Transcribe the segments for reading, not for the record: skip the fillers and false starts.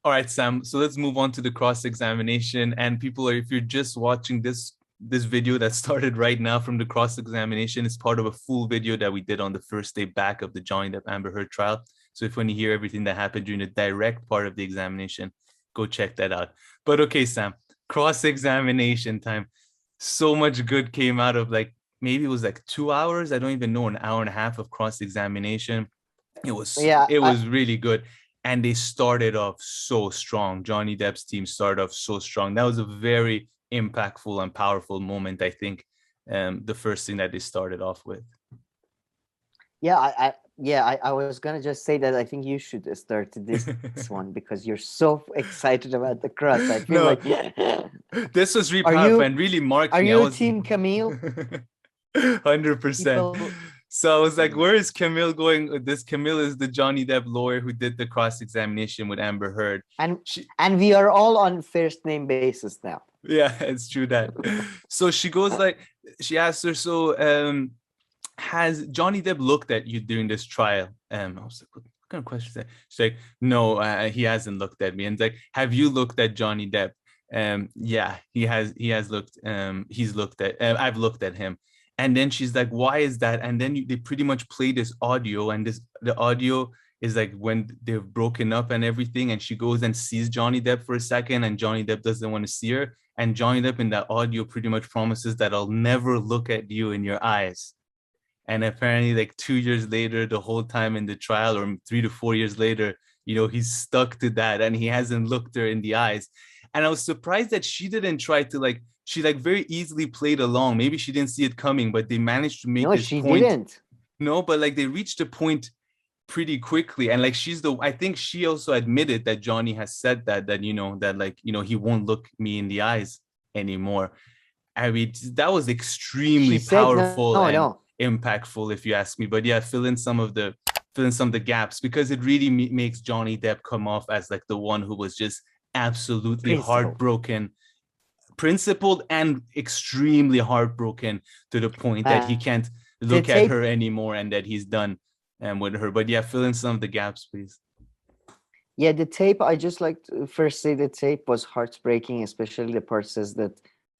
All right, Sam. So let's move on to the cross-examination. And people are, if you're just watching this video that started right now from the cross-examination, it's part of a full video that we did on the first day back of the Johnny Depp-Amber Heard trial. So if you want to hear everything that happened during the direct part of the examination, go check that out. But okay, Sam, cross-examination time. So much good came out of, like, maybe it was like 2 hours. I don't even know, an hour and a half of cross-examination. Yeah, It was really good. And they started off so strong. Johnny Depp's team started off so strong. That was a very impactful and powerful moment, I think. The first thing that they started off with. I was gonna just say that I think you should start this one because you're so excited about the cross. I feel No, like this was really are powerful you and really marked are me. I you was Team Camille? 100%. People, So I was like, mm, where is Camille going? This Camille is the Johnny Depp lawyer who did the cross-examination with Amber Heard. and She, and we are all on first name basis now. yeah, it's true that. So she goes like, she asks her, so has Johnny Depp looked at you during this trial? I was like, what kind of question is that? She's like, no, he hasn't looked at me. And it's like, have you looked at Johnny Depp? Yeah, he has looked. He's looked at. I've looked at him. And then she's like, why is that? And then they pretty much play this audio, and the audio is like when they've broken up and everything, and she goes and sees Johnny Depp for a second, and Johnny Depp doesn't want to see her, and Johnny Depp in that audio pretty much promises that I'll never look at you in your eyes. And apparently, like 2 years later, the whole time in the trial, or 3 to 4 years later, he's stuck to that, and he hasn't looked her in the eyes. And I was surprised that she didn't try to, like, she like very easily played along. Maybe she didn't see it coming, but they managed to make No, this she point. didn't. No, but like they reached a point pretty quickly. And like I think she also admitted that Johnny has said that like, he won't look me in the eyes anymore. I mean, that was extremely She said no, powerful no, and no. impactful, if you ask me. But yeah, fill in some of the gaps, because it really makes Johnny Depp come off as like the one who was just absolutely Principle. heartbroken, principled, and extremely heartbroken to the point that he Uh, can't the look at tape her anymore and that he's done with her. But yeah, fill in some of the gaps, please. Yeah, the tape, I just like to first say the tape was heartbreaking, especially the part says that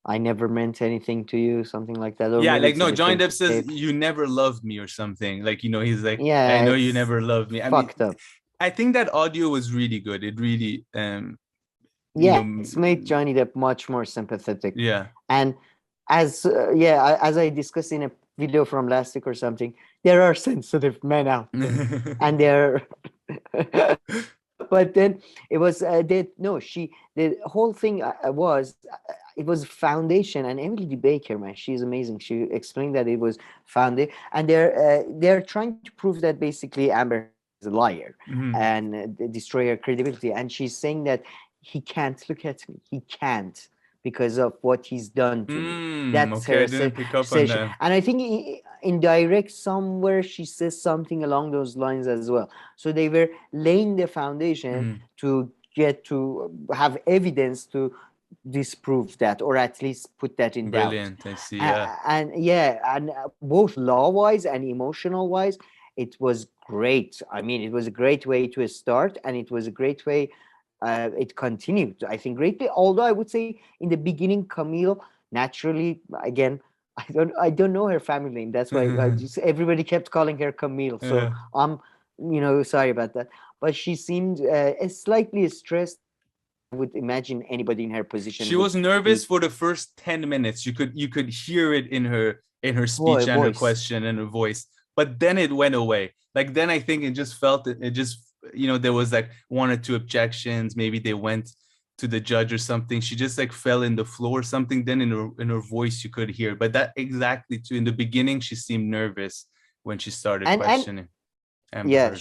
I never meant anything to you, something like that. Or Yeah, maybe like, it's a no, Johnny different Depp says tape. you never loved me or something. Like, he's like, I Yeah, know you it's never loved me. I mean, fucked up. I think that audio was really good. It really, you Yeah, know, it's made Johnny Depp much more sympathetic. yeah. And as I discussed in a video from last week or something, there are sensitive men out there, and they're but then it was the whole thing was it was foundation, and Emily Baker, man, she's amazing. She explained that it was founded, and they're trying to prove that basically Amber is a liar Mhm. and destroy her credibility, and she's saying that he can't look at me, he can't, because of what he's done to me. That's Okay, her I didn't pick up on assertion, that. and I think indirect somewhere she says something along those lines as well. So they were laying the foundation Mhm. to get to have evidence to disprove that, or at least put that in doubt. Brilliant. I see. Yeah. And yeah, and both law wise and emotional wise, it was great. I mean, it was a great way to start, and it was a great way it continued, I think, greatly. Although I would say in the beginning, Camille, naturally, again, I don't know her family name. That's why I just everybody kept calling her Camille. So Yeah. I'm, sorry about that. But she seemed slightly stressed. I would imagine anybody in her position She would was nervous be. for the first 10 minutes. You could hear it in her speech Boy, and her voice. question and her voice. But then it went away. Like, then I think it just, there was like one or two objections. Maybe they went to the judge or something. She just like fell in the floor or something. Then in her voice you could hear. But that exactly too. In the beginning, she seemed nervous when she started And questioning Amber yeah, Heard.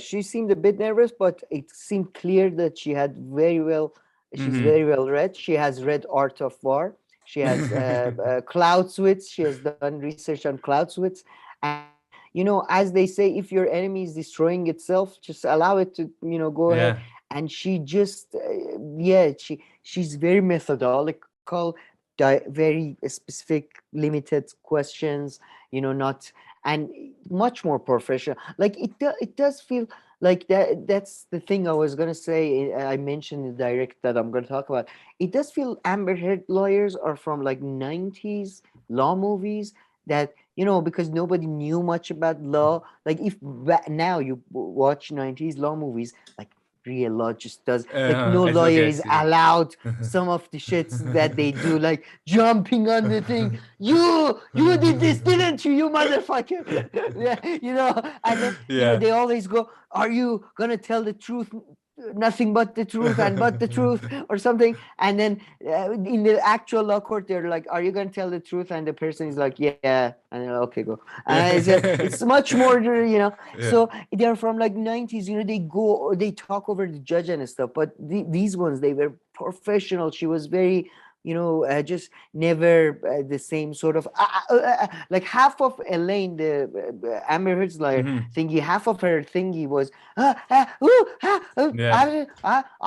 she seemed a bit nervous, but it seemed clear that she's Mm-hmm. very well read. She has read Art of War. She has Clausewitz. She has done research on Clausewitz. And, as they say, if your enemy is destroying itself, just allow it to, go ahead. Yeah. And she just, she's very methodical, very specific, limited questions, not, and much more professional. Like it does feel like that's the thing I was gonna say. I mentioned in direct that I'm gonna talk about. It does feel Amberhead lawyers are from like 90s law movies that, because nobody knew much about law. Like if now you watch 90s law movies, like real law just does, like no It's lawyer okay, I is see. allowed some of the shits that they do, like jumping on the thing. You did this, didn't you, you motherfucker? Yeah, and then Yeah. they always go, are you gonna tell the truth, nothing but the truth and but the truth, or something? And then in the actual law court, they're like, are you gonna tell the truth? And the person is like, yeah. And they're like, okay, go. And it's much more, Yeah. so they're from like 90s. They talk over the judge and stuff, but these ones, they were professional. She was very, just never the same sort of like half of Elaine, the Amber Heard's lawyer Mhm. thingy, half of her thingy was Yeah.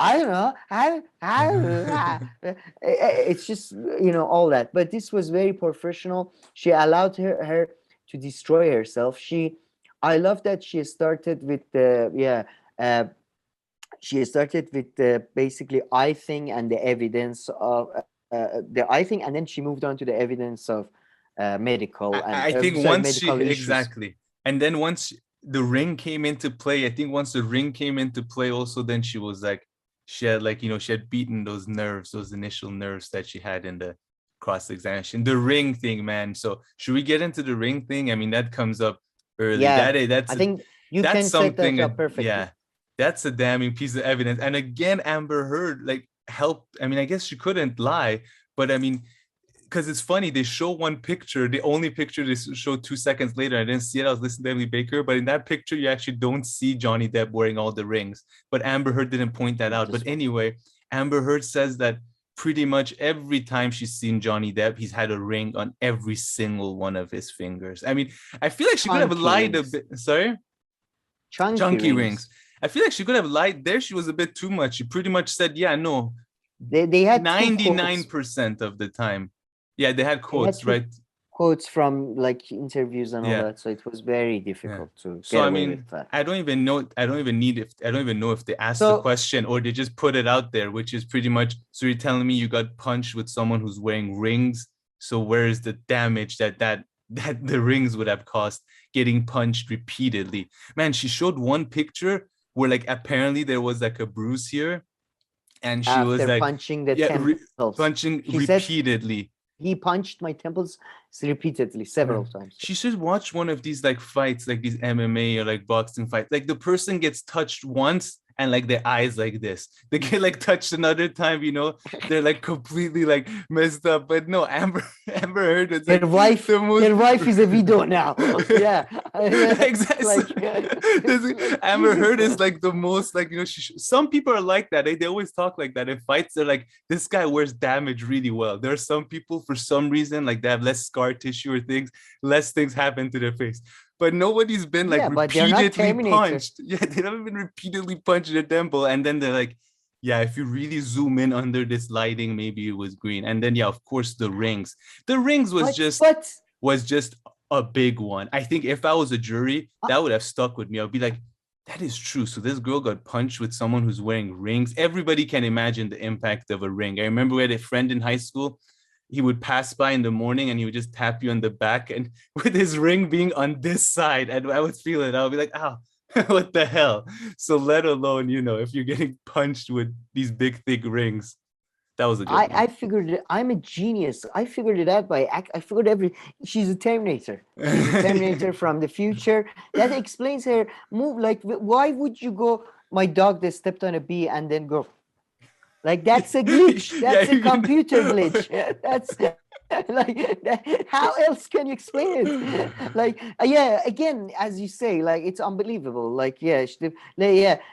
I don't know, it's just, all that. But this was very professional. She allowed her to destroy herself. I love that she started with the she started with the basically eye thing and the evidence of the eye thing, and then she moved on to the evidence of medical and I think sorry, once she medical issues. exactly, and then once the ring came into play, I think once the ring came into play, also then she was like, she had like she had beaten those nerves, those initial nerves that she had in the cross examination, the ring thing, man. So should we get into the ring thing? I mean, that comes up early. Yeah, That's I think you that's can set that something. up perfectly. Yeah, that's a damning piece of evidence. And again, Amber Heard like helped. I mean, I guess she couldn't lie, but I mean, because it's funny, they show one picture, the only picture they show 2 seconds later. I didn't see it. I was listening to Emily Baker, but in that picture, you actually don't see Johnny Depp wearing all the rings. But Amber Heard didn't point that out. But This one. anyway, Amber Heard says that pretty much every time she's seen Johnny Depp, he's had a ring on every single one of his fingers. I mean, I feel like she could have Chunky lied a rings. bit. Sorry? Chunky Chunky rings. rings. I feel like she could have lied there. She was a bit too much. She pretty much said, yeah, no, They had two quotes. 99% of the time. Yeah, they had They had quotes, two right? quotes from like interviews and all Yeah. that, so it was very Yeah. difficult to So get I away mean, with that. I don't even know. I don't even know if they asked the So question or they just put it out there, which is pretty much. So you're telling me you got punched with someone who's wearing rings. So where is the damage that the rings would have caused getting punched repeatedly? Man, she showed one picture where like apparently there was like a bruise here, and she was after like, punching the yeah, temples, punching she says repeatedly. he punched my temples repeatedly several times. She should watch one of these like fights, like these MMA or like boxing fights. Like the person gets touched once and like their eyes like this. They get like touched another time, they're like completely like messed up. But no, Amber Heard is like Their wife is a widow now. Yeah, exactly. like, Amber Jesus Heard is Christ. like the most like some people are like that. They always talk like that in fights. They're like, this guy wears damage really well. There are some people for some reason like they have less scar tissue or things, less things happen to their face. But nobody's been like Yeah, but they're not repeatedly Terminator. punched. Yeah, they haven't been repeatedly punched in the temple, and then they're like, yeah, if you really zoom in under this lighting, maybe it was green. And then yeah, of course the rings. The rings was just a big one. I think if I was a jury, that would have stuck with me. I'd be like, that is true. So this girl got punched with someone who's wearing rings. Everybody can imagine the impact of a ring. I remember we had a friend in high school. He would pass by in the morning and he would just tap you on the back, and with his ring being on this side, and I would feel it. I would be like, oh, what the hell? So let alone, if you're getting punched with these big, thick rings. That was a good one. I figured it. I'm a genius. I figured it out I figured she's a Terminator. She's a Terminator from the future. That explains her move. Like, why would you go, my dog that stepped on a bee and then go? Like, that's a glitch. That's a computer glitch. That's like, how else can you explain it? Like, yeah, again, as you say, like, it's unbelievable. Like, yeah,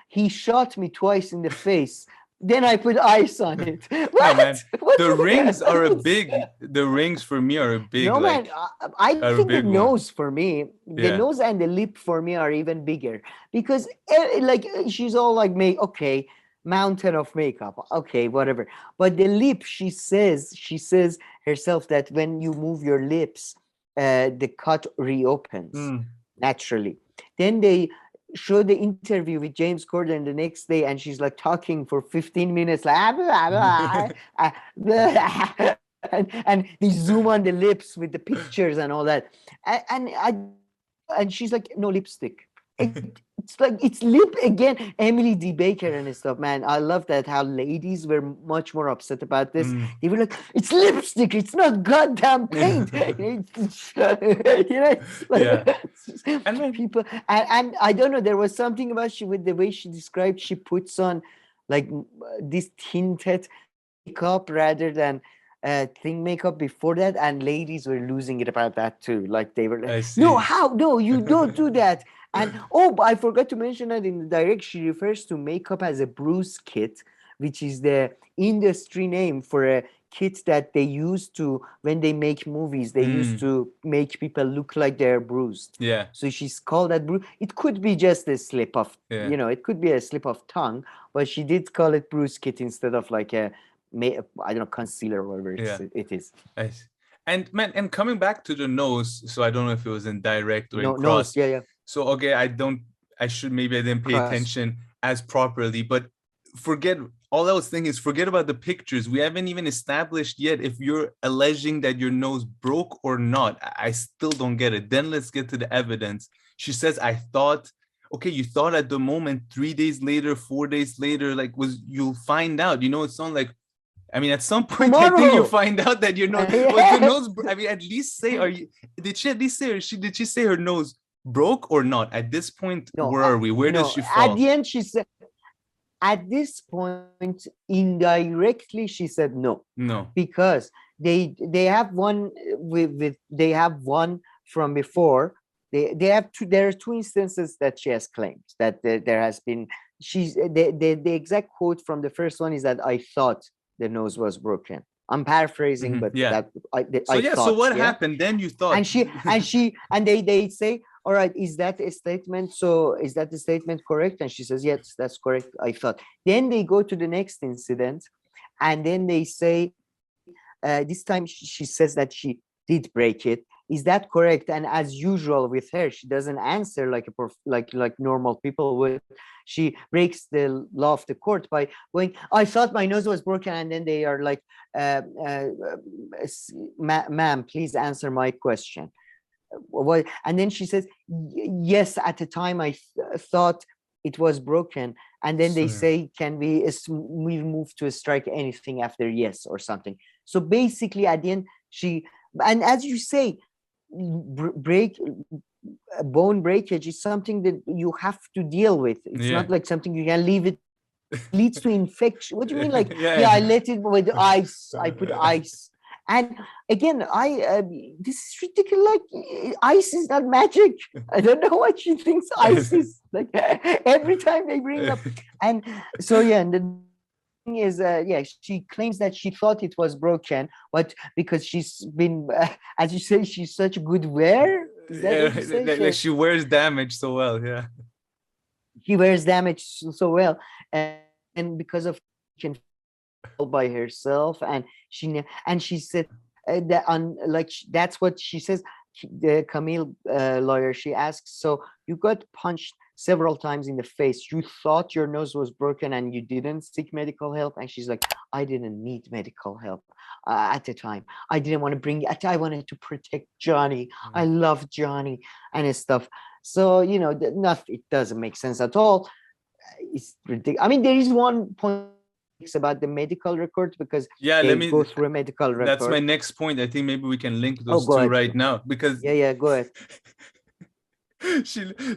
he shot me twice in the face. Then I put ice on it. What? No, man. What? The rings are a big. The rings for me are a big. No, like, man. I are a think the big one. nose for me, the Yeah. nose and the lip for me are even bigger because, like, she's all like, okay, mountain of makeup, okay, whatever. But the lip, she says herself that when you move your lips, the cut reopens naturally. Then show the interview with James Corden the next day, and she's like talking for 15 minutes, like and they zoom on the lips with the pictures and all that, and she's like, no lipstick. It's like it's lip again. Emily D. Baker and stuff, man. I love that how ladies were much more upset about this. They were like, it's lipstick, it's not goddamn paint. It's like, and people, and I don't know, there was something about she with the way she described, she puts on like this tinted makeup rather than thing makeup before that, and ladies were losing it about that too. Like they were like, no, how? No, you don't do that. And but I forgot to mention that in the direct, she refers to makeup as a bruise kit, which is the industry name for a kit that they use to, when they make movies, they used to make people look like they're bruised. Yeah. So she's called that bruise. It could be just a slip of, it could be a slip of tongue, but she did call it bruise kit instead of like I don't know, concealer or whatever it is. Nice. And man, and coming back to the nose, so I don't know if it was in direct or in cross. Yeah. So okay, I didn't pay attention as properly, but all I was thinking is forget about the pictures. We haven't even established yet if you're alleging that your nose broke or not. I still don't get it. Then let's get to the evidence. She says, I thought, okay, you thought at the moment, 3 days later, 4 days later, like you'll find out, it's not like, I mean, at some point, Tomorrow. I think you'll find out that your nose, was the nose, I mean, at least say, did she at least say, did she say her nose broke or not? At this point, where are we? Where does she fall? At the end, she said, at this point, indirectly, she said no. No. Because they have one they have one from before. They have two. There are two instances that she has claimed that there has been. The exact quote from the first one is that I thought the nose was broken. I'm paraphrasing, but so what happened? Then you thought, and they say, all right, is that a statement? So is that the statement correct? And she says, yes, that's correct. I thought. Then they go to the next incident, and then they say, this time she says that she did break it. Is that correct? And as usual with her, she doesn't answer like normal people would. She breaks the law of the court by going, I thought my nose was broken. And then they are like, ma'am, please answer my question. And then she says, yes, at the time I thought it was broken. And then they say, can we move to a strike anything after yes or something? So basically at the end, and as you say, bone breakage is something that you have to deal with. It's not like something you can leave it. Leads to infection. What do you mean? Like, I let it with ice. I put ice. And again, this is ridiculous. Like, ice is not magic. I don't know what she thinks ice is. Like, every time they bring up. And so, and the thing is, she claims that she thought it was broken, but because she's been, as you say, she's such a good wearer. She wears damage so well. Yeah. She wears damage so well. And because of can by herself, and she said that that's what she says. The Camille lawyer, she asks, so you got punched several times in the face, you thought your nose was broken and you didn't seek medical help? And she's like, I didn't need medical help at the time. I didn't want to bring it. I wanted to protect Johnny. I love Johnny and stuff. So it doesn't make sense at all. It's ridiculous. I mean, there is one point about the medical record, because let me go through a medical record. That's my next point. I think maybe we can link those two right now, because go ahead.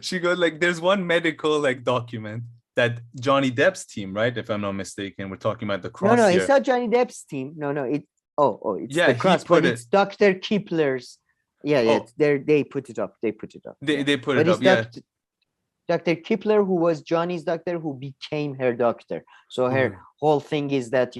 she goes like, there's one medical document that Johnny Depp's team, right, if I'm not mistaken, we're talking about the cross. No, it's not Johnny Depp's team. No, it's the cross, but it's Dr. Kipler's. They put it up. They put it up. Dr. Kipler, who was Johnny's doctor, who became her doctor. So her whole thing is that,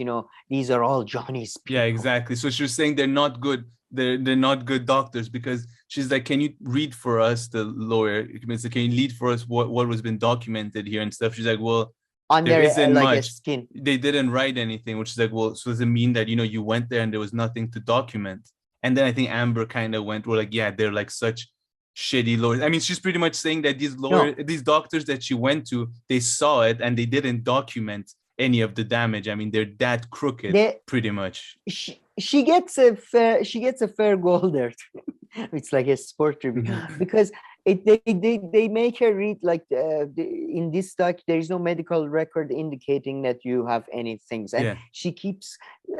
these are all Johnny's people. Yeah, exactly. So she's saying they're not good. They're not good doctors, because she's like, can you read for us, the lawyer? Can you read for us what was been documented here and stuff? She's like, well, there isn't much. Skin. They didn't write anything, which is like, well, so does it mean that, you went there and there was nothing to document? And then I think Amber kind of went, well, like, yeah, they're like such shitty lawyers. I mean, she's pretty much saying that No, these doctors that she went to, they saw it and they didn't document any of the damage. I mean, they're that crooked, they pretty much. she gets a fair goal there. It's like a sport review because they make her read like in this doc there is no medical record indicating that you have any things, and Yeah. she keeps,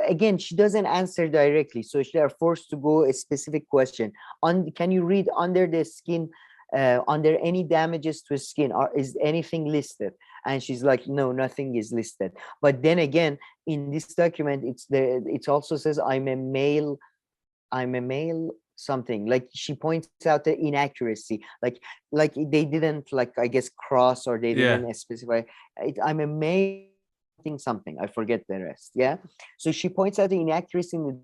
again, she doesn't answer directly, so they are forced to go a specific question on, can you read under the skin, under any damages to skin, or is anything listed? And she's like, no, nothing is listed. But then again, in this document, it also says I'm a male something, like she points out the inaccuracy, like they didn't, like, I guess, cross, or they Yeah. didn't specify I'm a male something, I forget the rest. Yeah, so she points out the inaccuracy in the,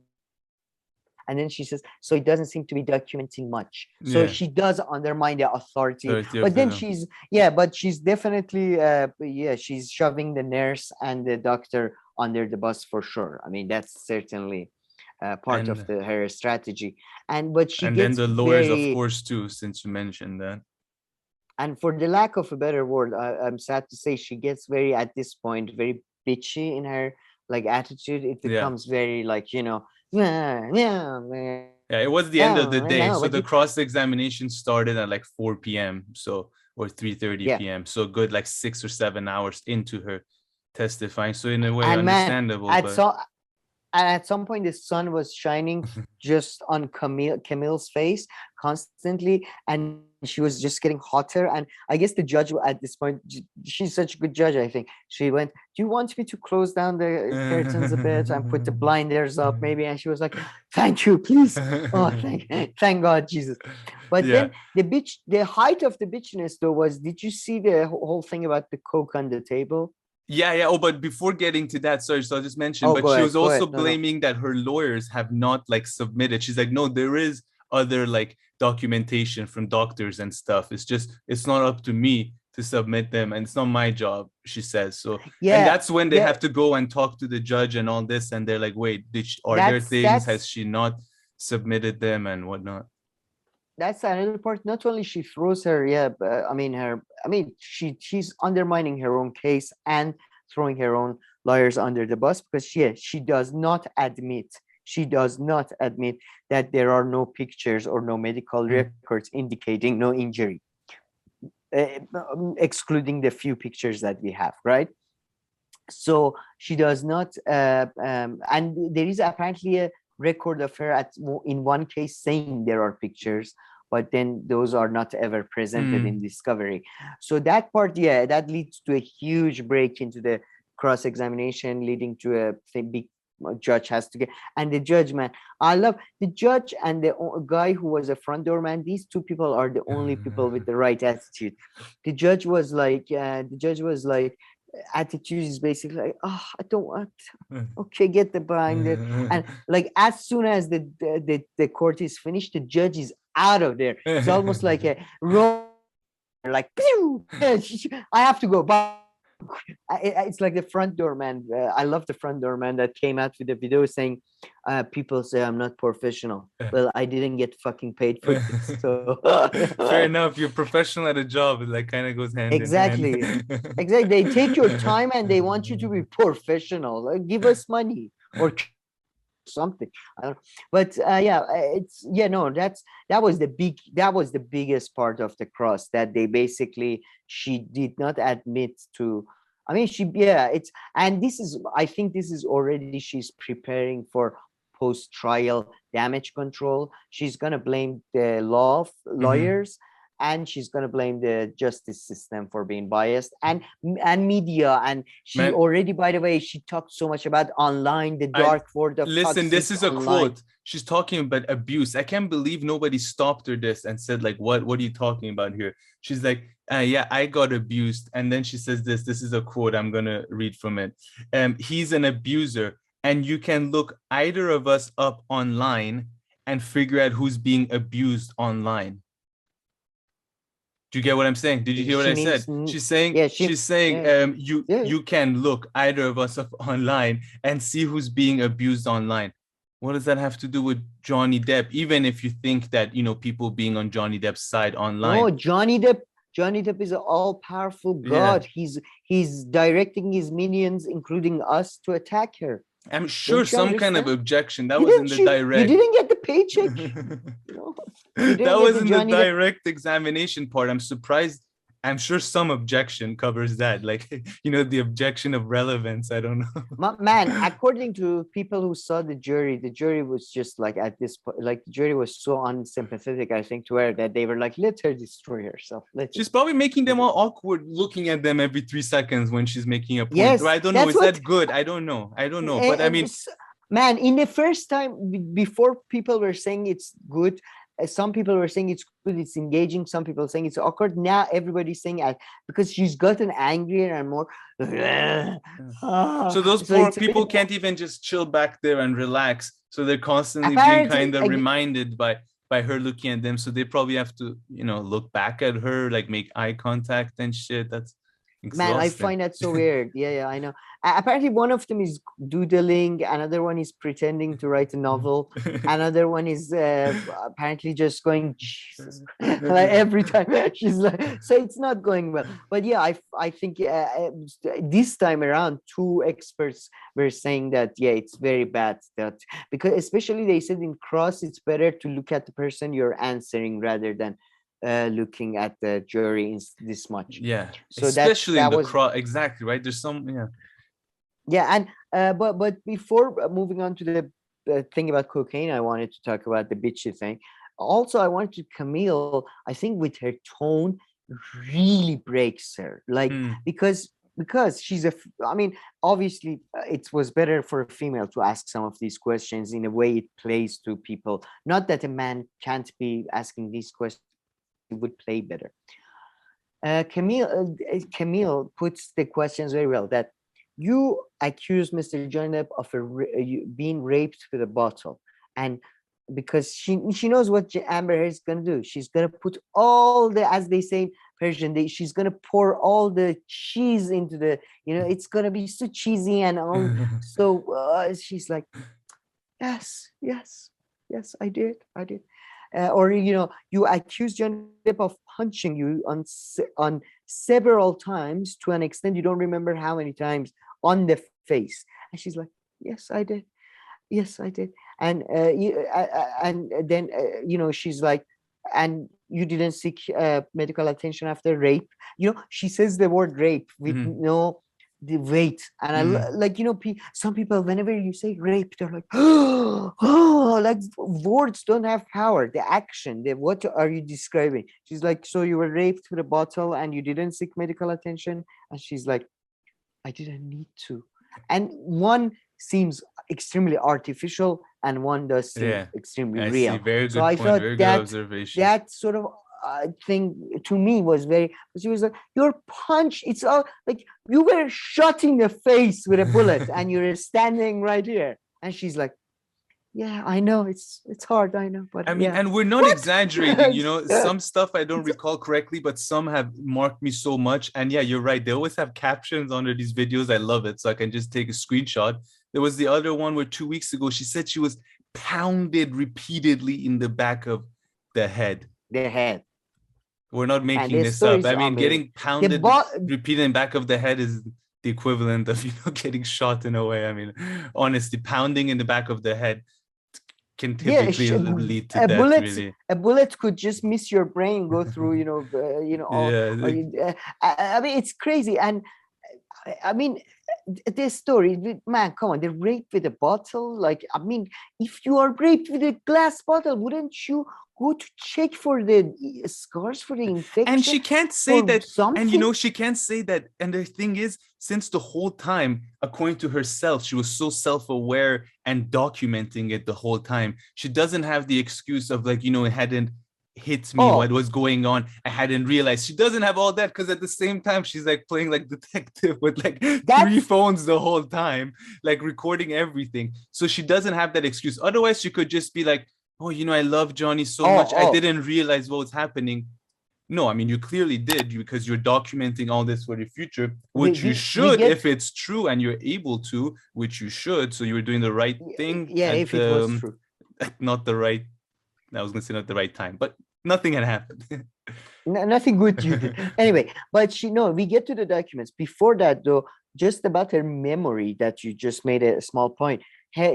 and then she says, so it doesn't seem to be documenting much. So Yeah. she does undermine the authority, Authority but of then the- but she's definitely she's shoving the nurse and the doctor under the bus for sure. I mean, that's certainly part of and her strategy. But she and then gets the lawyers, of very, course, too, since you mentioned that. and for the lack of a better word, I'm sad to say, she gets very, at this point, very bitchy in her like attitude. It Yeah. becomes very like, yeah, Yeah, it was the end of the day. no, So but the cross-examination started at like 4 p.m. So, or 3:30 yeah. p.m. So good, like 6 or 7 hours into her testifying. So in a way, And man, understandable. at some point the sun was shining just on Camille's face constantly, and she was just getting hotter. And I guess the judge at this point, she's such a good judge, I think she went, do you want me to close down the curtains a bit and put the blinders up maybe? And she was like, thank you, please. Oh, thank God, Jesus. But Yeah. then the height of the bitchiness though was, did you see the whole thing about the coke on the table? Yeah. Oh, but before getting to that, sorry, so I'll just mention, Oh, but go she ahead, was also go ahead. No. blaming that her lawyers have not like submitted. She's like, no, there is other like documentation from doctors and stuff. It's not up to me to submit them, and it's not my job, she says. So Yeah, and that's when they have to go and talk to the judge and all this, and they're like, wait, are there things? Has she not submitted them and whatnot? That's another part. Not only she throws her, she's undermining her own case and throwing her own lawyers under the bus, because she does not admit that there are no pictures or no medical records indicating no injury, excluding the few pictures that we have, right? So she does not, and there is apparently a record of her in one case saying there are pictures, but then those are not ever presented in discovery. So that part, that leads to a huge break into the cross-examination, leading to a big judge has to get. And the judge, man, I love the judge and the guy who was a front door man. These two people are the only people with the right attitude. The judge was like, attitude is basically like, oh, I don't want, okay, get the binder. And like as soon as the court is finished, the judge is out of there. It's almost like a roll, like, pew! I have to go. But it's like the front door man. I love the front door man that came out with a video saying, people say I'm not professional. Well, I didn't get fucking paid for this. So fair enough. You're professional at a job. It like kind of goes hand in hand. Exactly. They take your time and they want you to be professional. Like, give us money or something. I don't know. But that was the biggest part of the cross, that they basically, she did not admit to. I mean, I think this is already, she's preparing for post-trial damage control. She's gonna blame the lawyers, and she's going to blame the justice system for being biased, and media. And she already, by the way, she talked so much about online, the dark world of listen, this is a online. quote. She's talking about abuse. I can't believe nobody stopped her this and said like, what are you talking about here? She's like, yeah, I got abused. And then she says this is a quote. I'm going to read from it. He's an abuser, and you can look either of us up online and figure out who's being abused online. Do you get what I'm saying? Did you hear what I said? She's saying, you can look either of us up online and see who's being abused online. What does that have to do with Johnny Depp? Even if you think that, people being on Johnny Depp's side online. No, Johnny Depp is an all-powerful Yeah. god. He's directing his minions, including us, to attack her. I'm sure Don't you some kind of understand? objection. That was in the You direct. didn't get the paycheck. No, you didn't That get was the in the Johnny Depp. direct examination part. I'm surprised. I'm sure some objection covers that. Like, the objection of relevance. I don't know. Man, according to people who saw the jury was just like at this point, like the jury was so unsympathetic, I think, to her that they were like, let her destroy herself. She's probably making them all awkward, looking at them every 3 seconds when she's making a point. Yes, or I don't know. Is that good? I don't know. But I mean, man, in the first time before, people were saying it's good. Some people were saying it's good, it's engaging. Some people saying it's awkward. Now everybody's saying because she's gotten angrier and more. So those poor people can't even just chill back there and relax. So they're constantly being kind of reminded by her looking at them. So they probably have to, look back at her, like make eye contact and shit. That's exhausting. Man, I find that so weird. Yeah, I know. Apparently, one of them is doodling. Another one is pretending to write a novel. Another one is apparently just going, Jesus, like every time she's like, so it's not going well. But yeah, I think this time around, two experts were saying that, yeah, it's very bad. That because especially they said in cross, it's better to look at the person you're answering rather than looking at the jury this much. Yeah, so especially that in the cross. Exactly, right? There's some, and but before moving on to the thing about cocaine, I wanted to talk about the bitchy thing. Also, I wanted Camille, I think with her tone really breaks her, like because she's obviously it was better for a female to ask some of these questions in a way it plays to people. Not that a man can't be asking these questions, it would play better. Camille puts the questions very well. That you accuse Mr. Johnny Depp of being raped with a bottle, and because she knows what Amberhead is gonna do, she's gonna put all the, as they say in Persian, she's gonna pour all the cheese into the, it's gonna be so cheesy and all. So she's like, yes, I did. Or you accuse Johnny Depp of punching you on several times, to an extent you don't remember how many times, on the face. And she's like, yes, I did. And then she's like, and you didn't seek medical attention after rape. She says the word rape with no the weight. And I like, some people, whenever you say rape, they're like, oh, like words don't have power. The action, what are you describing? She's like, so you were raped with a bottle and you didn't seek medical attention? And she's like, I didn't need to. And one seems extremely artificial and one does seem extremely real. See. Very good so point. I thought very good observation. That sort of thing to me was very, she was like, your punch, it's all like you were shot in the face with a bullet and you're standing right here. And she's like, yeah, I know it's hard, I know, but I mean, and we're not exaggerating, some stuff I don't recall correctly, but some have marked me so much. And yeah, you're right, they always have captions under these videos. I love it, so I can just take a screenshot. There was the other one where 2 weeks ago she said she was pounded repeatedly in the back of the head. We're not making this up. I mean, getting pounded repeated in the back of the head is the equivalent of getting shot in a way. I mean, honestly, pounding in the back of the head can typically lead to death. Really, a bullet could just miss your brain, go through, I mean, it's crazy. And I mean, this story, man, come on, they're raped with a bottle. Like, I mean, if you are raped with a glass bottle, wouldn't you go to check for the scars, for the infection? And she can't say that. Something? And she can't say that. And the thing is, since the whole time, according to herself, she was so self-aware and documenting it the whole time. She doesn't have the excuse of like, it hadn't hit me what was going on. I hadn't realized. She doesn't have all that, because at the same time, she's like playing like detective with like 3 phones the whole time, like recording everything. So she doesn't have that excuse. Otherwise, she could just be like, oh, I love Johnny so much. I didn't realize what was happening. No, I mean, you clearly did because you're documenting all this for the future, we which you we, we should get if it's true and you're able to, which you should. So you were doing the right thing yeah, at if it was the true. not the right. I was gonna say not the right time, but nothing had happened. Nothing good you did. Anyway, but we get to the documents. Before that, though, just about her memory that you just made a small point.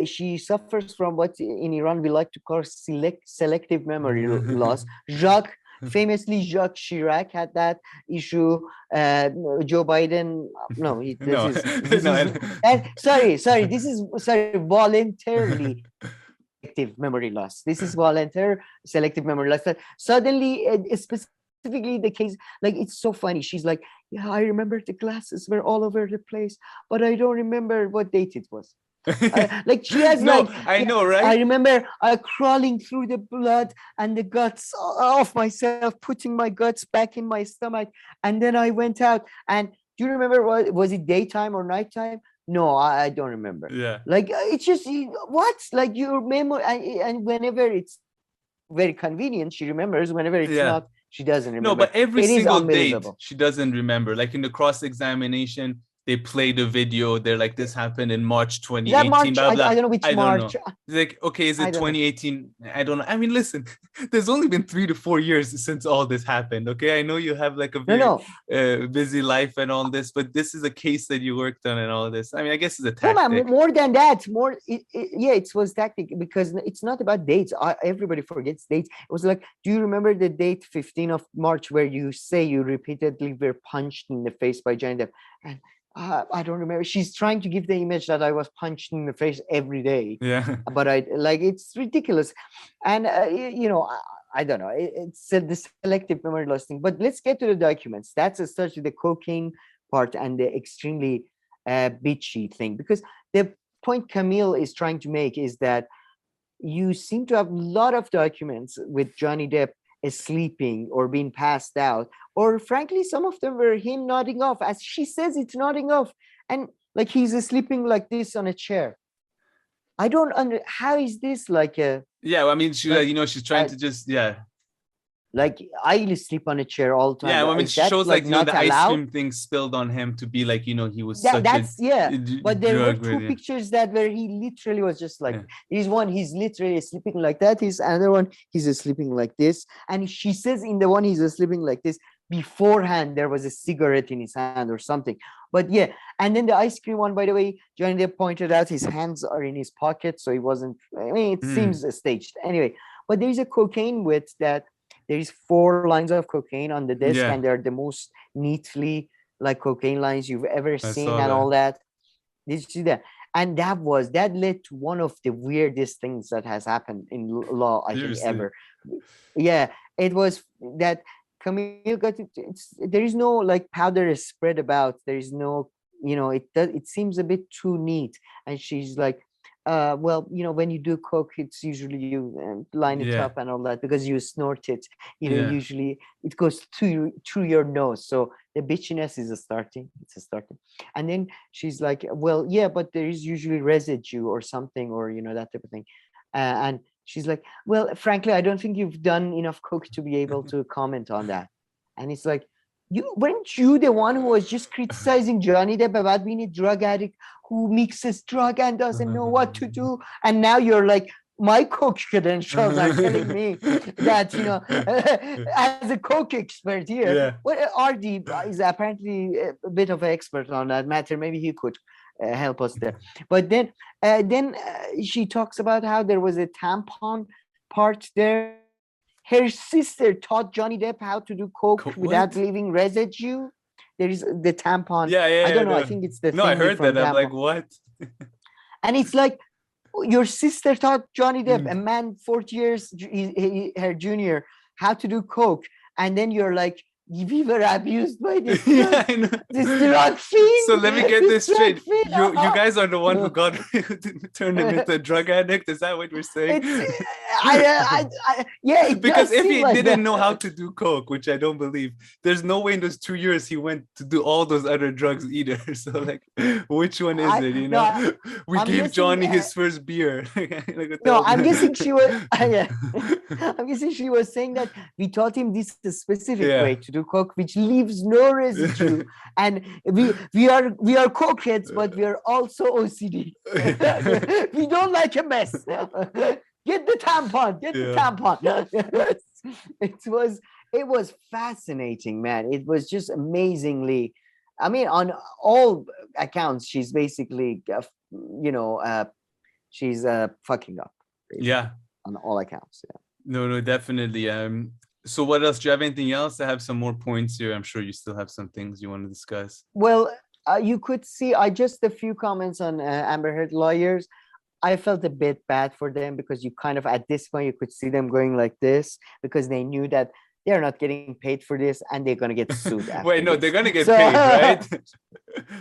She suffers from what in Iran we like to call selective memory loss. Jacques Chirac had that issue. Joe Biden, no, No, this no. is sorry, this is voluntarily selective memory loss. This is voluntary selective memory loss. Suddenly, specifically the case, like it's so funny. She's like, yeah, I remember the glasses were all over the place, but I don't remember what date it was. Like she has No, like, I know, right? I remember crawling through the blood and the guts of myself, putting my guts back in my stomach, and then I went out. And do you remember what was it, daytime or nighttime? No, I don't remember. Yeah. Like it's just what, like your memory, and whenever it's very convenient, she remembers. Whenever it's not, she doesn't remember. No, but every single date unbelievable. she doesn't remember. Like in the cross-examination, they play the video. They're like, this happened in March 2018. March? Blah, blah. I don't know which March. Know. It's like, okay, is I it don't know. 2018? I don't know. I mean, listen, there's only been 3 to 4 years since all this happened. Okay, I know you have like a very busy life and all this, but this is a case that you worked on and all this. I mean, I guess it's a tactic. No, man, more than that. It was tactic because it's not about dates. Everybody forgets dates. It was like, do you remember the date 15th of March where you say you repeatedly were punched in the face by Johnny Depp? And I don't remember. She's trying to give the image that I was punched in the face every day. Yeah. But it's ridiculous. And, I don't know. It's the selective memory loss thing. But let's get to the documents. That's especially the cocaine part and the extremely bitchy thing. Because the point Camille is trying to make is that you seem to have a lot of documents with Johnny Depp sleeping or being passed out, or frankly some of them were him nodding off, as she says it's nodding off, and like he's sleeping like this on a chair. I don't how is this like a I mean she's trying to just like I sleep on a chair all the time. Yeah, I mean, she shows like the ice cream thing spilled on him to be like, he was but there were two pictures that where he literally was just like, there's one he's literally sleeping like that, he's another one he's sleeping like this, and she says in the one he's sleeping like this, beforehand there was a cigarette in his hand or something. But and then the ice cream one, by the way, Johnny Depp pointed out his hands are in his pocket, so he wasn't, I mean, it seems staged anyway. But there's a cocaine with that. There is 4 lines of cocaine on the desk, and they're the most neatly like cocaine lines you've ever seen, and all that. Did you see that? And that led to one of the weirdest things that has happened in law, I think, ever. Yeah, it was that Camille got it. There is no like powder is spread about. There is no, it seems a bit too neat. And she's like, well, when you do coke, it's usually you line it up and all that, because you snort it. Usually it goes through your nose, so the bitchiness is starting. And then she's like, well, but there is usually residue or something, or that type of thing. And she's like, well, frankly, I don't think you've done enough coke to be able to comment on that. And it's like, weren't you the one who was just criticizing Johnny Depp about being a drug addict who mixes drug and doesn't know what to do? And now you're like, my coke credentials are telling me that, as a coke expert here, RD is apparently a bit of an expert on that matter. Maybe he could help us there. But then she talks about how there was a tampon part there. Her sister taught Johnny Depp how to do coke without leaving residue. There is the tampon. I don't know. I think it's the thing. I heard that. Tampon. I'm like, what? And it's like, your sister taught Johnny Depp, a man 40 years her junior, how to do coke. And then you're like, we were abused by this Yeah, I know. this drug fiend. So let me get this drug straight. fiend. You guys are the one who turned him into a drug addict. Is that what we're saying? Yeah, it Because does if seem he like didn't that. know how to do coke, which I don't believe, there's no way in those 2 years he went to do all those other drugs either. So like, which one is it? You No, know, we I'm gave guessing, Johnny his first beer. Like, no, I'm guessing she was. Yeah, I'm guessing she was saying that we taught him this specific way to do coke, which leaves no residue, and we are cokeheads, but we are also OCD. We don't like a mess. Get the tampon. Get the tampon. It was fascinating, man. It was just amazingly. I mean, on all accounts, she's basically, she's fucking up. Basically, Yeah. on all accounts. Yeah. No, definitely. So what else? Do you have anything else? I have some more points here. I'm sure you still have some things you want to discuss. Well, you could see, just a few comments on Amber Heard lawyers. I felt a bit bad for them because you kind of, at this point, you could see them going like this because they knew that they're not getting paid for this and they're going to get sued. Wait, no, this. they're going to get paid, right?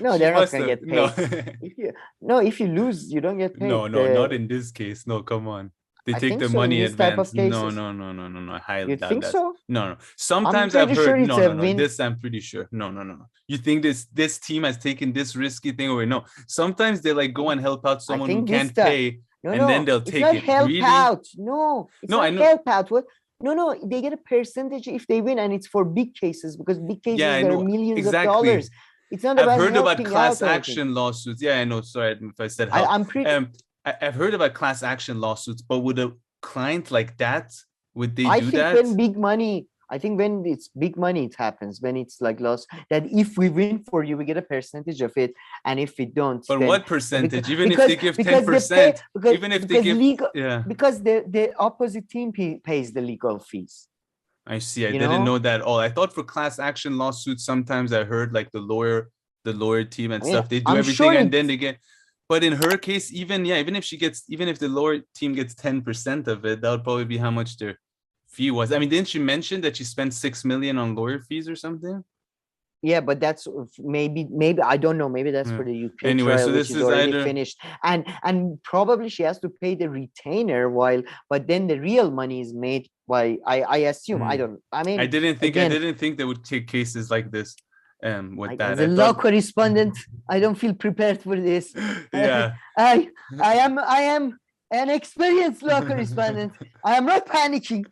No, they're not going to get paid. No. If you lose, you don't get paid. No, not in this case. No, come on. They take the money in advance. No. I highly doubt think that. so? No. Sometimes I've heard. Sure no. This I'm pretty sure. No. You think this team has taken this risky thing away? No. Sometimes they like go and help out someone who can't pay, then they'll take it. Help out. No, it's not I know. help out. What? No, they get a percentage if they win, and it's for big cases because big cases there are millions of dollars. It's not about. I've heard about class action lawsuits. Yeah, I know. Sorry if I said help. I'm pretty. I've heard about class action lawsuits, but would a client like that, would they do that? I think when it's big money, it happens. When it's like loss, that if we win for you, we get a percentage of it, and if we don't, but then, what percentage? Even if they give 10%, even if they give, because the opposite team pays the legal fees. I see. I didn't know that at all. I thought for class action lawsuits, sometimes I heard like the lawyer team and stuff, they do everything and then they get. But in her case, even if the lawyer team gets 10% of it, that would probably be how much their fee was. I mean, didn't she mention that she spent $6 million on lawyer fees or something? Yeah, but that's maybe I don't know. Maybe that's for the UK anyway, trial, so this which is already either finished, and probably she has to pay the retainer but then the real money is made by I assume. I didn't think they would take cases like this. With that, as a law correspondent, I don't feel prepared for this. Yeah, I am an experienced law correspondent. I am not panicking.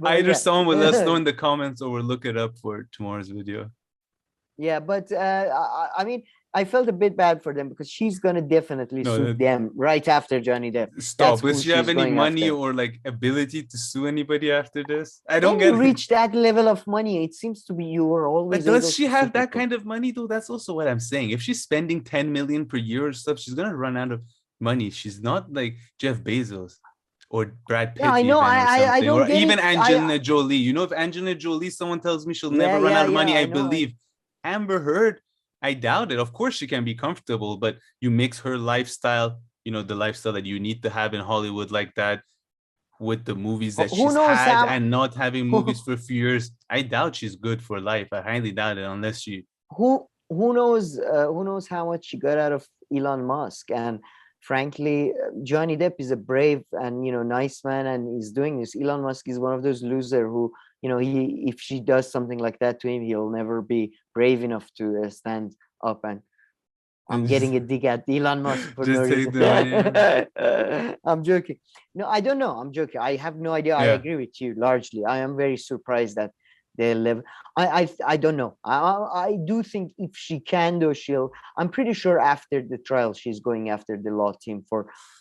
Either someone will let us know in the comments or we'll look it up for tomorrow's video. Yeah, but I mean, I felt a bit bad for them because she's gonna definitely sue them right after Johnny Depp. Stop. Does she have any money or like ability to sue anybody after this? I don't get it. Reach that level of money. It seems to be you are always. But does she have that kind of money though? That's also what I'm saying. If she's spending 10 million per year or stuff, she's gonna run out of money. She's not like Jeff Bezos or Brad Pitt. Yeah, I know. I don't or even Angelina Jolie. You know, if Angelina Jolie, someone tells me she'll never run out of money, I believe. Amber Heard, I doubt it. Of course, she can be comfortable, but you mix her lifestyle, the lifestyle that you need to have in Hollywood like that, with the movies that she's had and not having movies for a few years. I doubt she's good for life. I highly doubt it unless she. Who knows? Who knows how much she got out of Elon Musk? And frankly, Johnny Depp is a brave and nice man, and he's doing this. Elon Musk is one of those losers who. If she does something like that to him, he'll never be brave enough to stand up. And I'm getting a dig at Elon Musk for no reason. I'm joking. No, I don't know. I'm joking. I have no idea. I agree with you largely. I am very surprised that they live. I don't know. I do think if she can do, I'm pretty sure after the trial she's going after the law team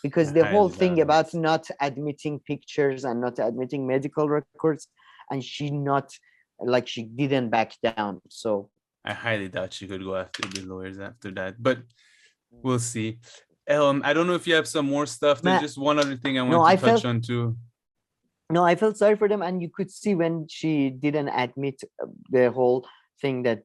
because the whole thing about not admitting pictures and not admitting medical records. And she didn't back down. So I highly doubt she could go after the lawyers after that, but we'll see. I don't know if you have some more stuff. There's just one other thing I want to touch on too. No, I felt sorry for them, and you could see when she didn't admit the whole thing that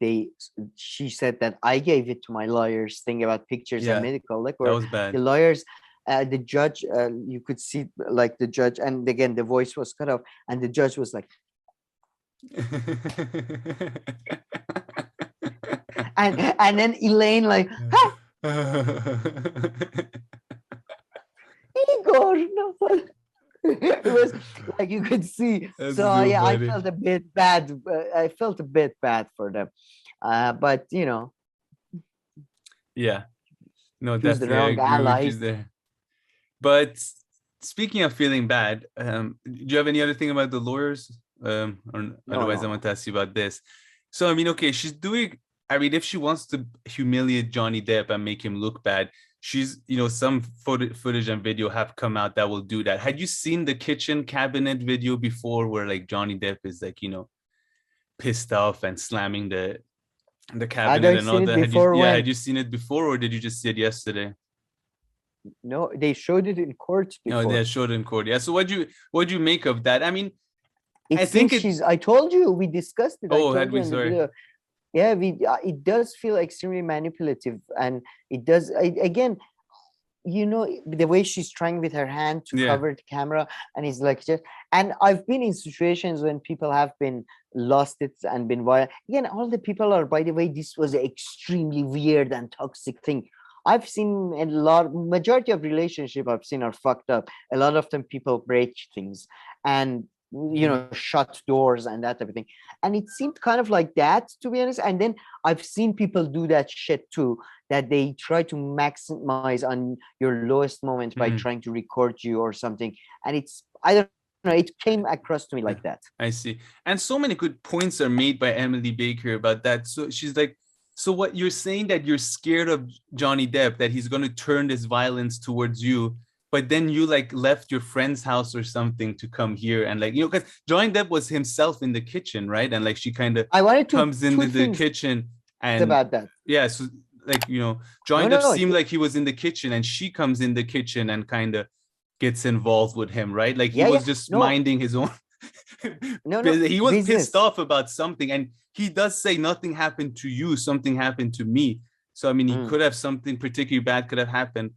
she said that I gave it to my lawyers thing about pictures and medical. That was bad. The lawyers. The judge, you could see like the judge, and again the voice was cut off, and the judge was like, And then Elaine like, "Ha, Igor, no." It was like you could see. That's So so yeah, I funny. felt a bit bad. I felt a bit bad for them. But you know, Yeah. No, choose the definitely, I wrong agree with you allies. there. But speaking of feeling bad, do you have any other thing about the lawyers? Or No, otherwise, no, I want no. to ask you about this. So, I mean, okay, she's doing. I mean, if she wants to humiliate Johnny Depp and make him look bad, she's, some footage and video have come out that will do that. Had you seen the kitchen cabinet video before, where like Johnny Depp is like, pissed off and slamming the Had cabinet I and all seen it that? before? Had When? you seen it before, or did you just see it yesterday? No, they showed it in court No, they before. showed in court. Yeah. So what do you make of that? I mean, It I think seems it. she's. I told you we discussed it. I Oh, had told you we? in the Sorry. video. Yeah, we. It does feel extremely manipulative, and it does. Again, the way she's trying with her hand to Yeah. cover the camera, and it's like just. And I've been in situations when people have been lost it and been violent. Again, all the people are. By the way, this was an extremely weird and toxic thing. I've seen a lot. Majority of relationship I've seen are fucked up. A lot of them people break things, and shut doors and that type of thing. And it seemed kind of like that, to be honest. And then I've seen people do that shit too, that they try to maximize on your lowest moment by Mhm. trying to record you or something. And it's, I don't know, it came across to me Yeah, like that. I see. And so many good points are made by Emily Baker about that. So she's like, so what you're saying, that you're scared of Johnny Depp, that he's going to turn this violence towards you, but then you like left your friend's house or something to come here, and like, because Johnny Depp was himself in the kitchen, right? And like she kind of I wanted to comes into two the things kitchen, and about that. yeah, so like, Johnny No, Depp no, no. seemed like he was in the kitchen, and she comes in the kitchen and kind of gets involved with him, right? Like he Yeah, yeah. was just No, minding his own. no, no. He was pissed Business. off about something, and he does say nothing happened to you, something happened to me. So I mean, he Mm. could have something particularly bad could have happened.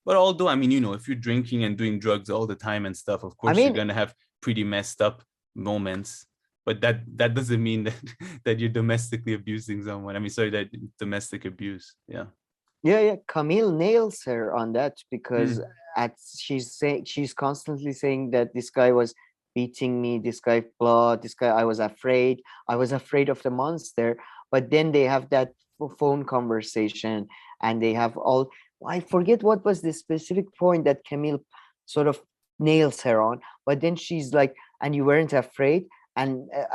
But although, I mean, if you're drinking and doing drugs all the time and stuff, of I course you're mean, gonna have pretty messed up moments. But that doesn't mean that that you're domestically abusing someone. I mean, sorry, that domestic abuse. Yeah. yeah, yeah. Camille nails her on that because Mm. she's constantly saying that this guy was beating me, this guy blah, this guy I was afraid of the monster. But then they have that phone conversation, and they have all. I forget what was the specific point that Camille sort of nails her on, but then she's like, "And you weren't afraid, and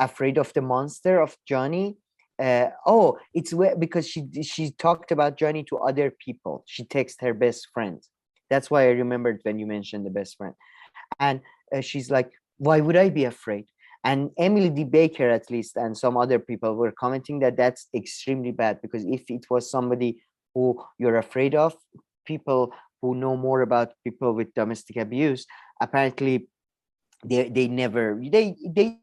afraid of the monster of Johnny." It's where, because she talked about Johnny to other people. She texted her best friend. That's why I remembered when you mentioned the best friend. And she's like, why would I be afraid? And Emily D. Baker, at least, and some other people were commenting that that's extremely bad, because if it was somebody who you're afraid of, people who know more about people with domestic abuse, apparently they never they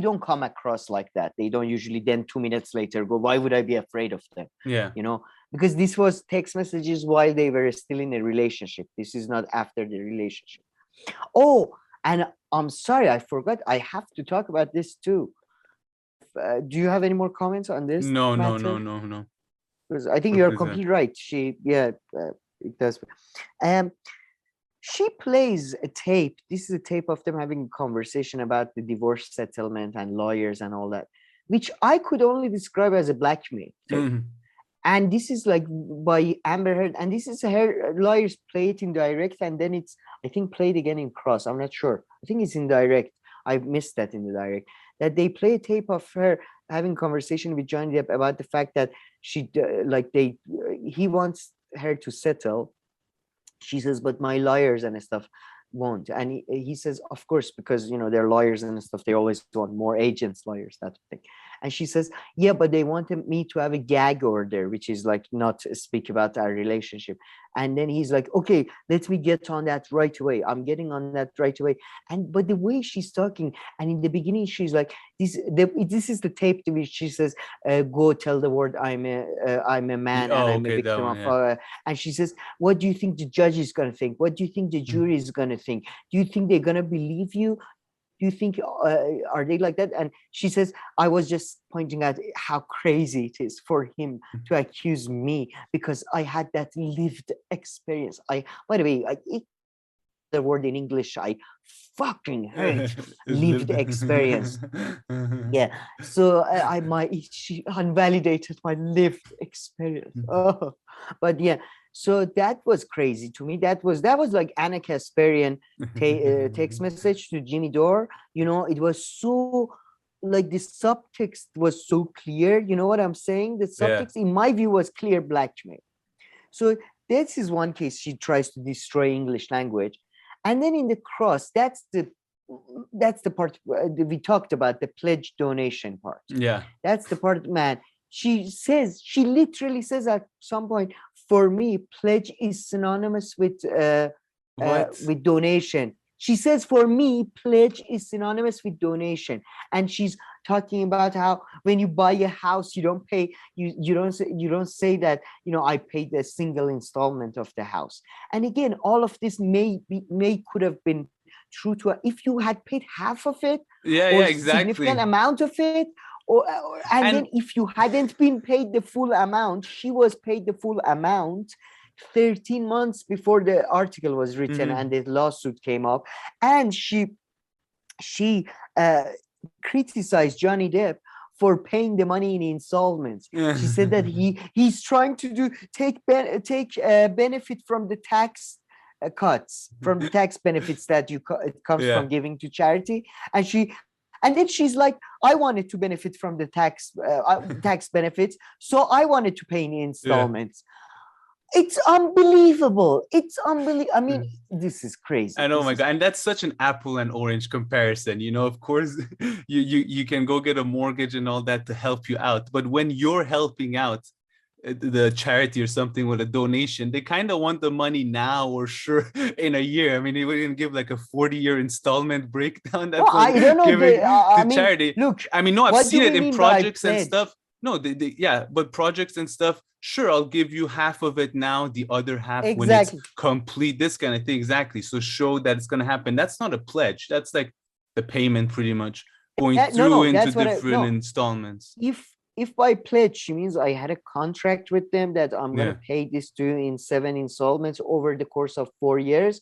don't come across like that. They don't usually then 2 minutes later go, why would I be afraid of them? Yeah. you know because this was text messages while they were still in a relationship. This is not after the relationship. Oh, and I'm sorry, I forgot, I have to talk about this too. Do you have any more comments on this No, no, no, matter? no, no. Because I think you're Please. completely right. It does. um she plays a tape. This is a tape of them having a conversation about the divorce settlement and lawyers and all that, which I could only describe as a blackmail tape. Mhm. And this is like by Amber Heard, and this is her lawyers play it in direct, and then it's, I think, played again in cross. I'm not sure. I think it's in direct. I missed that in the direct. That they play a tape of her having conversation with Johnny Depp about the fact that he wants her to settle. She says, but my lawyers and stuff won't. And he says, of course, because they're lawyers and stuff, they always want more agents, lawyers, that thing. And she says, yeah, but they wanted me to have a gag order, which is like not speak about our relationship. And then he's like, okay, let me get on that right away. I'm getting on that right away. And but the way she's talking, and in the beginning she's like, this is the tape to which she says, go tell the world I'm a man and Oh, I'm a okay, that victim one. of Yeah. and she says, what do you think the judge is going to think? What do you think the Mm. jury is going to think? Do you think they're going to believe you? Do you think are they like that? And she says, I was just pointing out how crazy it is for him to accuse me because I had that lived experience. By the way, the word in English I fucking hate lived experience. Yeah. So she invalidated my lived experience. Oh, but yeah. So that was crazy to me. That was like Anna Kasparian text message to Jimmy Dore. You know, it was so like the subtext was so clear. You know what I'm saying? The subtext, in my view, was clear blackmail. So this is one case she tries to destroy English language. And then in the cross, that's the part we talked about, the pledge donation part. Yeah. That's the part, man. She literally says at some point, for me, pledge is synonymous with donation. She says, for me, pledge is synonymous with donation. And she's talking about how when you buy a house, you don't pay, you don't say that, you know, I paid a single installment of the house. And again, all of this could have been true to her if you had paid half of it, exactly, significant amount of it, and then if you hadn't been paid the full amount, she was paid the full amount 13 months before the article was written and the lawsuit came up, and she criticized Johnny Depp for paying the money in installments. She said that he's trying to take benefit from the tax cuts, from the tax benefits that it comes from giving to charity, and then she's like, I wanted to benefit from the tax benefits, so I wanted to pay in installments. It's unbelievable. I mean, this is crazy. And oh my God. And that's such an apple and orange comparison. You know, of course, you can go get a mortgage and all that to help you out. But when you're helping out the charity or something with a donation, they kind of want the money now or sure in a year. I mean, they wouldn't give like a 40-year installment breakdown. That's I don't know. Giving to charity. Look, I mean, no, I've seen it in projects and stuff. No, but projects and stuff, sure, I'll give you half of it now, the other half when it's complete, this kind of thing. Exactly. So show that it's going to happen. That's not a pledge. That's like the payment pretty much going through into different installments. If by pledge, she means I had a contract with them that I'm going to pay this to you in 7 installments over the course of 4 years.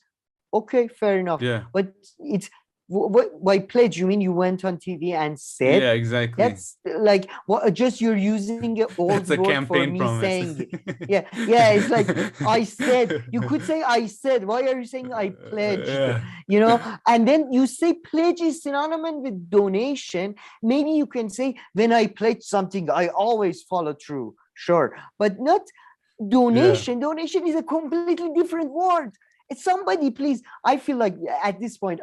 Okay, fair enough. Yeah. But it's by pledge, you mean you went on TV and said? Yeah, exactly. That's like just you're using an old word for me promise. Saying it. Yeah, it's like I said. You could say I said. Why are you saying I pledged? You know, and then you say pledge is synonymous with donation. Maybe you can say when I pledge something, I always follow through. Sure, but not donation. Donation is a completely different word. It's somebody, please. I feel like at this point,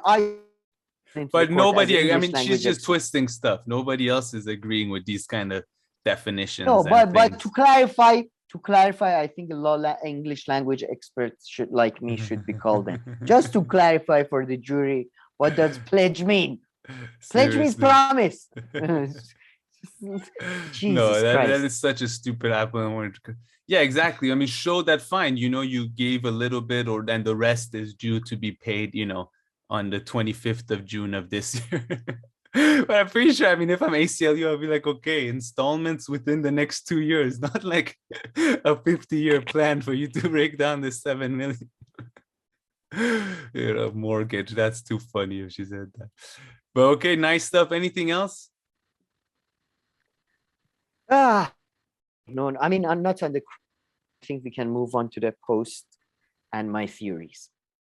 but nobody, I mean, she's just twisting stuff. Nobody else is agreeing with these kind of definitions. No, but to clarify, I think English language experts should be called in. Just to clarify for the jury, what does pledge mean? Pledge means promise. No, that is such a stupid apple and orange. Yeah, exactly. I mean, show that fine. You know, you gave a little bit, or then the rest is due to be paid, you know, on the 25th of June of this year. But I'm pretty sure, I mean, if I'm ACLU, I'll be like, okay, installments within the next 2 years, not like a 50-year plan for you to break down the 7 million. You know, mortgage. That's too funny if she said that. But okay, nice stuff. Anything else? No, I mean, I'm not on the. I think we can move on to the post and my theories.